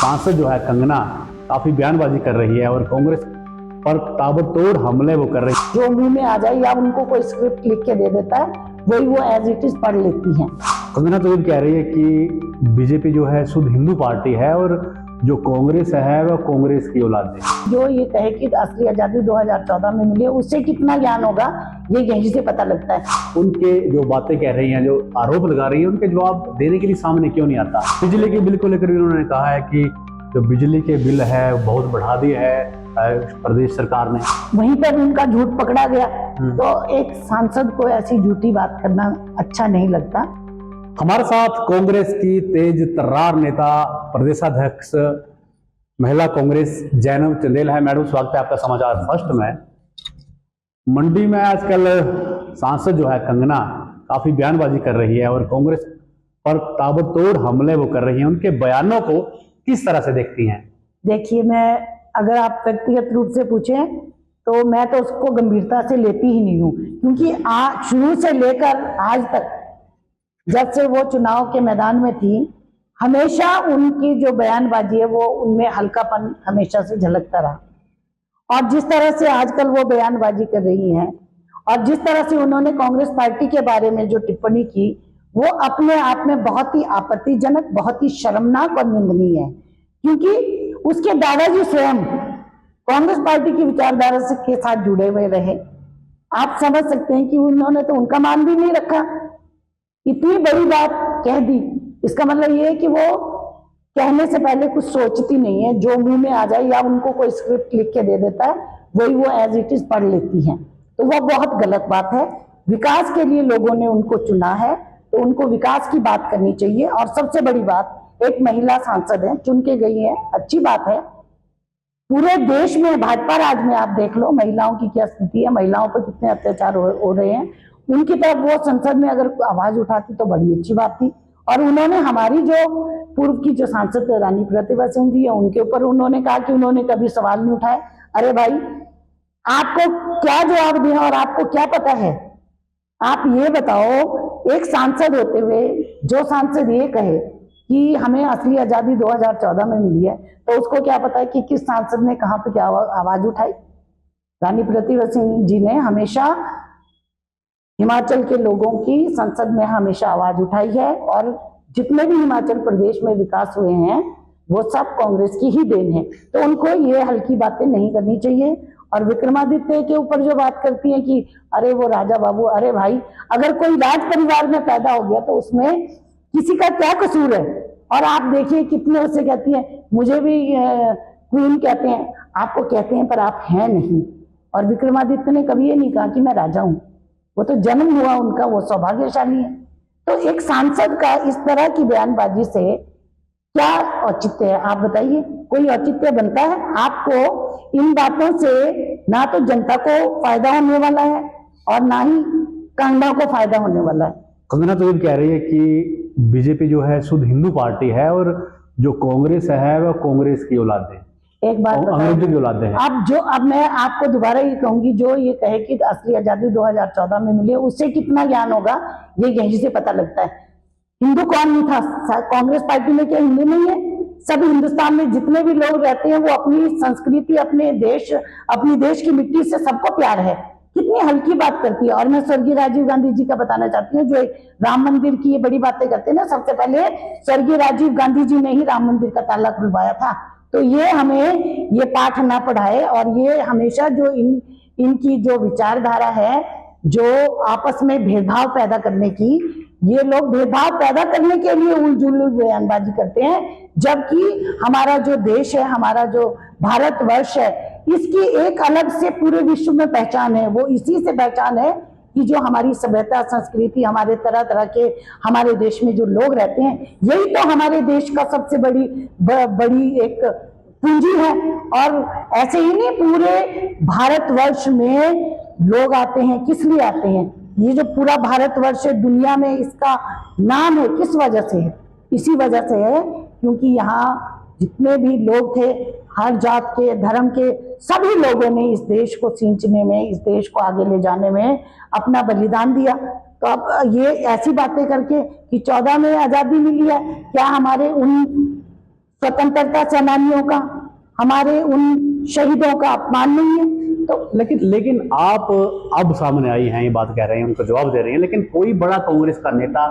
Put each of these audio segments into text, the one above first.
सांसद जो है कंगना काफी बयानबाजी कर रही है और कांग्रेस पर ताबड़तोड़ हमले वो कर रही है। जो मुंह में आ जाए या उनको कोई स्क्रिप्ट लिख के दे देता है वही वो एज इट इज पढ़ लेती हैं। कंगना तो ये कह रही है कि बीजेपी जो है शुद्ध हिंदू पार्टी है और जो कांग्रेस है वह कांग्रेस की औलाद है। जो ये कहे कि असली आजादी 2014 में मिली है उससे कितना ज्ञान होगा ये यहीं से पता लगता है। उनके जो बातें कह रही हैं, जो आरोप लगा रही है, उनके जवाब देने के लिए सामने क्यों नहीं आता। बिजली के बिल को लेकर भी उन्होंने कहा है कि जो बिजली के बिल है बहुत बढ़ा दिए है प्रदेश सरकार ने। वहीं पर उनका झूठ पकड़ा गया तो एक सांसद को ऐसी झूठी बात करना अच्छा नहीं लगता। हमारे साथ कांग्रेस की तेज तर्रार नेता प्रदेशाध्यक्ष महिला कांग्रेस जैनब चंदेल है। मैडम स्वागत है आपका समाचार फर्स्ट में। मंडी में आजकल सांसद जो है कंगना काफी बयानबाजी कर रही है और कांग्रेस पर ताबड़तोड़ हमले वो कर रही है। उनके बयानों को किस तरह से देखती हैं? देखिए, मैं अगर आप व्यक्तिगत रूप से पूछें तो मैं तो उसको गंभीरता से लेती ही नहीं हूँ, क्योंकि शुरू से लेकर आज तक जब से वो चुनाव के मैदान में थी हमेशा उनकी जो बयानबाजी है वो उनमें हल्कापन हमेशा से झलकता रहा। और जिस तरह से आजकल वो बयानबाजी कर रही हैं और जिस तरह से उन्होंने कांग्रेस पार्टी के बारे में जो टिप्पणी की वो अपने आप में बहुत ही आपत्तिजनक, बहुत ही शर्मनाक और निंदनीय है, क्योंकि उसके दादाजी स्वयं कांग्रेस पार्टी की विचारधारा से के साथ जुड़े हुए रहे। आप समझ सकते हैं कि उन्होंने तो उनका मान भी नहीं रखा। इतनी बड़ी बात कह दी, इसका मतलब ये है कि वो कहने से पहले कुछ सोचती नहीं है। जो मुंह में आ जाए या उनको कोई स्क्रिप्ट लिख के दे देता है वही वो एज इट इज पढ़ लेती हैं, तो वो बहुत गलत बात है। विकास के लिए लोगों ने उनको चुना है तो उनको विकास की बात करनी चाहिए। और सबसे बड़ी बात, एक महिला सांसद है, चुन के गई है, अच्छी बात है। पूरे देश में भाजपा राज में आप देख लो महिलाओं की क्या स्थिति है, महिलाओं पर कितने अत्याचार हो रहे हैं। उनकी तरफ वो संसद में अगर आवाज उठाती तो बड़ी अच्छी बात थी। और उन्होंने हमारी जो पूर्व की जो सांसद रानी प्रतिभा सिंह जी है उनके ऊपर उन्होंने कहा कि उन्होंने कभी सवाल नहीं उठाए। अरे भाई, आपको क्या जवाब दिया और आपको क्या पता है? आप ये बताओ, एक सांसद होते हुए जो सांसद ये कहे कि हमें असली आजादी 2014 में मिली है तो उसको क्या पता है कि किस सांसद ने कहां पे क्या आवाज उठाई। रानी प्रतिभा सिंह जी ने हमेशा हिमाचल के लोगों की संसद में हमेशा आवाज उठाई है और जितने भी हिमाचल प्रदेश में विकास हुए हैं वो सब कांग्रेस की ही देन है। तो उनको ये हल्की बातें नहीं करनी चाहिए। और विक्रमादित्य के ऊपर जो बात करती है कि अरे वो राजा बाबू, अरे भाई, अगर कोई राज परिवार में पैदा हो गया तो उसमें किसी का क्या कसूर है? और आप देखिए कितने उससे कहती है, मुझे भी क्वीन कहते हैं, आपको कहते हैं पर आप हैं नहीं। और विक्रमादित्य ने कभी ये नहीं कहा कि मैं राजा हूं, वो तो जन्म हुआ उनका, वो सौभाग्यशाली है। तो एक सांसद का इस तरह की बयानबाजी से क्या औचित्य है? आप बताइए, कोई औचित्य बनता है? आपको इन बातों से ना तो जनता को फायदा होने वाला है और ना ही कंगना को फायदा होने वाला है। कंगना तो ये कह रही है कि बीजेपी जो है शुद्ध हिंदू पार्टी है और जो कांग्रेस है वह कांग्रेस की औलाद है, एक बात अंग्रेजों की औलाद है। अब मैं आपको दोबारा ये कहूंगी, जो ये कहे कि असली आजादी 2014 में मिली है उससे कितना ज्ञान होगा ये यहीं से पता लगता है। हिंदू कौन नहीं था कांग्रेस पार्टी में? क्या हिंदू नहीं है? सब हिंदुस्तान में जितने भी लोग रहते हैं वो अपनी संस्कृति, अपने देश, अपनी देश की मिट्टी से सबको प्यार है। कितनी हल्की बात करती है। और मैं स्वर्गीय राजीव गांधी जी का बताना चाहती हूँ, जो राम मंदिर की ये बड़ी बातें करते हैं ना, सबसे पहले स्वर्गीय राजीव गांधी जी ने ही राम मंदिर का ताला खुलवाया था। तो ये हमें ये पाठ ना पढ़ाए। और ये हमेशा जो इनकी जो विचारधारा है, जो आपस में भेदभाव पैदा करने की, ये लोग भेदभाव पैदा करने के लिए उलझुल बयानबाजी करते हैं। जबकि हमारा जो देश है, हमारा जो भारतवर्ष है, इसकी एक अलग से पूरे विश्व में पहचान है। वो इसी से पहचान है कि जो हमारी सभ्यता, संस्कृति, हमारे तरह तरह के हमारे देश में जो लोग रहते हैं, यही तो हमारे देश का सबसे बड़ी एक पूंजी है। और ऐसे ही नहीं, पूरे भारतवर्ष में लोग आते हैं। किस लिए आते हैं? ये जो पूरा भारतवर्ष है, दुनिया में इसका नाम है, किस वजह से है? इसी वजह से है क्योंकि यहाँ जितने भी लोग थे, हर जात के, धर्म के, सभी लोगों ने इस देश को सींचने में, इस देश को आगे ले जाने में अपना बलिदान दिया। तो अब ये ऐसी बातें करके कि 14 में आजादी मिली है, क्या हमारे उन स्वतंत्रता सेनानियों का, हमारे उन शहीदों का अपमान नहीं है? तो लेकिन आप अब सामने आई हैं, ये बात कह रहे हैं, उनको जवाब दे रही हैं, लेकिन कोई बड़ा कांग्रेस का नेता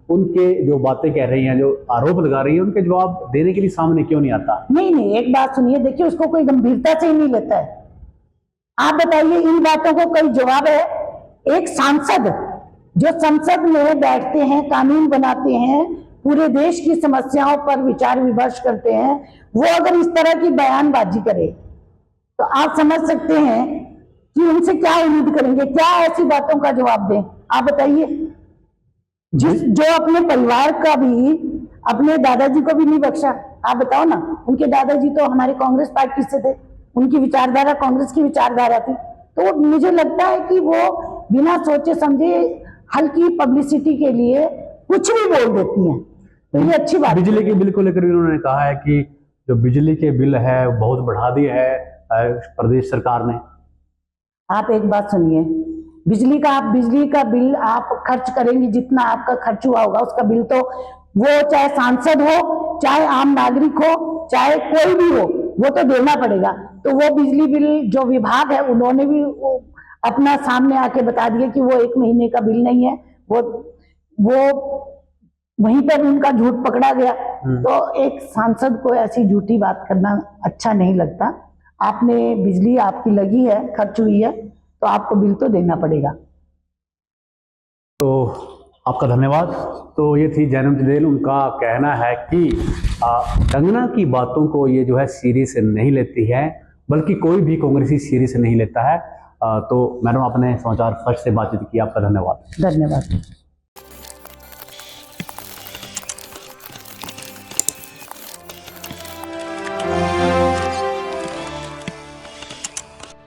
उनके जो बातें कह रही हैं, जो आरोप लगा रही है, उनके जवाब देने के लिए सामने क्यों नहीं आता? नहीं, एक बात सुनिए, देखिए उसको कोई गंभीरता से ही नहीं लेता है। आप बताइए, इन बातों को कोई जवाब है? एक सांसद जो संसद में बैठते हैं, कानून बनाते हैं, पूरे देश की समस्याओं पर विचार विमर्श करते हैं, वो अगर इस तरह की बयानबाजी करे तो आप समझ सकते हैं कि उनसे क्या उम्मीद करेंगे, क्या ऐसी बातों का जवाब दें? आप बताइए। जो अपने परिवार का भी, अपने दादाजी को भी नहीं बख्शा। आप बताओ ना, उनके दादाजी तो हमारे कांग्रेस पार्टी से थे, उनकी विचारधारा कांग्रेस की विचारधारा थी। तो मुझे लगता है कि वो बिना सोचे समझे हल्की पब्लिसिटी के लिए कुछ भी बोल देती हैं। तो ये अच्छी बात। बिजली के बिल को लेकर भी उन्होंने कहा है कि जो बिजली के बिल है वो बहुत बढ़ा दिए है प्रदेश सरकार ने। आप एक बात सुनिए, बिजली का बिल आप खर्च करेंगे, जितना आपका खर्च हुआ होगा उसका बिल तो वो चाहे सांसद हो, चाहे आम नागरिक हो, चाहे कोई भी हो, वो तो देना पड़ेगा। तो वो बिजली बिल जो विभाग है उन्होंने भी अपना सामने आके बता दिया कि वो 1 महीने का बिल नहीं है, वो वहीं पर उनका झूठ पकड़ा गया। तो एक सांसद को ऐसी झूठी बात करना अच्छा नहीं लगता। आपने बिजली आपकी लगी है, खर्च हुई है, तो आपको बिल तो देना पड़ेगा। तो आपका धन्यवाद। तो ये थी जैनब चंदेल, उनका कहना है कि कंगना की बातों को ये जो है सीरियस नहीं लेती है, बल्कि कोई भी कांग्रेसी सीरियस नहीं लेता है। तो मैडम, आपने समाचार फर्स्ट से बातचीत की, आपका धन्यवाद। धन्यवाद।